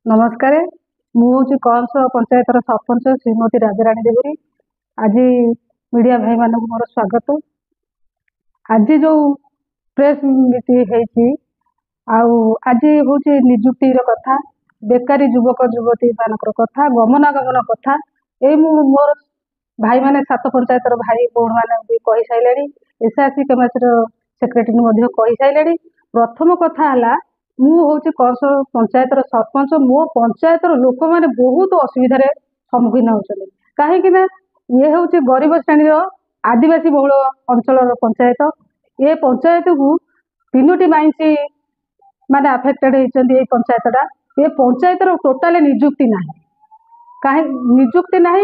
नमस्कार मुझे कंस पंचायतर सरपंच श्रीमती राजाराणी देवरी। आज मीडिया भाई मान मोर स्वागत। आज जो प्रेस मीट आज हूँ निजुक्ति कथा, बेकारी युवक युवती मान कथा, गमनागमन कथा। ये मोर भाई मैंने 7 पंचायतर भाई भौण मैंने भी कही सारे, एसआरसी केमासी सेक्रेटरी कही सारे। प्रथम कथा है मु हूँ कंस पंचायतर सरपंच। मो पंचायतर लोक मैंने बहुत असुविधार सम्मुखीन होती कहीं ये हूँ गरीब श्रेणी आदिवासी बहुल अंचल पंचायत। ये पंचायत को 3टी माइंस माने अफेक्टेड होती पंचायतटा। ये पंचायतर टोटाल निजुक्ति ना कहीं निजुक्ति ना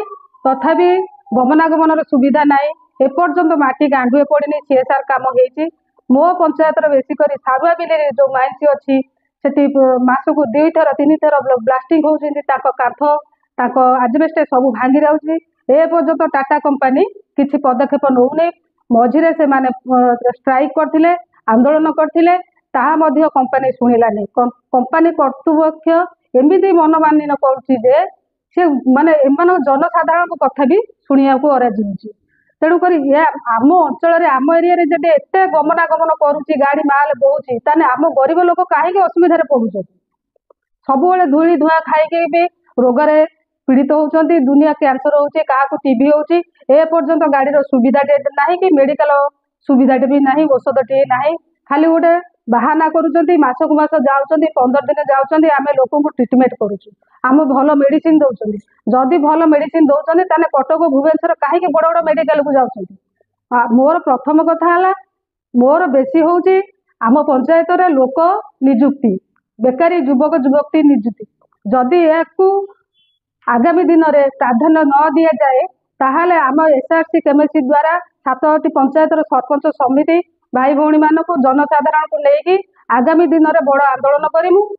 तथापि गमनागमन सुविधा ना एपर्यंत माटी गांडुए पड़नी सीएसआर काम हो। मो पंचायतर बेसिक सारुआ बिल जो माइंस अच्छी से मासक 2 थर 3 थर ब्लास्टिंग होती कांथ आजबेस्ट सब भांगी जाऊँगी। एपर्यंत टाटा कंपनी किसी पदक्षेप नौने। मझिरे से माने स्ट्राइक करथिले, आंदोलन करथिले, ताहा मध्य कंपनी शुणिलानी। कंपनी कर्तृपक्ष एमती मनमानी करुच्ची जे से माने एमान जनसाधारण कथा भी शुणा को अराजी होची। तेणुक आम अंचल आम एरिया जब एत गमनागमन करुच्ची गाड़ी माल बोची ताने आम गरीब लोक कहीं असुविधा पड़ुच। सब धूली धुआं खाई भी रोगरे पीड़ित होती। दुनिया कैंसर होची, क्या टीबी होची। एपर्यंत गाड़ी सुविधा ना कि मेडिकल सुविधा भी ना, औषध टे ना, खाली गोटे बाहाना करुँच। मासक मास जाऊँच, 15 दिन जाऊँच, आम लोक ट्रिटमेंट करुचु, आम भल मेडिसिन दौरान। जदि भल मेडिसिन दौरान ताने कटक भुवनेश्वर कहीं बड़ बड़ मेडिकल को जाऊँ। मोर प्रथम कथा है मोर बेसी हूँ आम पंचायत लोक निजुक्ति, बेकारी युवक युवती निजुक्ति। जदि या आगामी दिन में प्राधान्य न दि जाए ताहले आम एसआरसी केमेसी द्वारा 7टी पंचायतर सरपंच समिति भाई भौणी मानक जनसाधारण को लेकिन आगामी दिन में बड़ आंदोलन करूँ।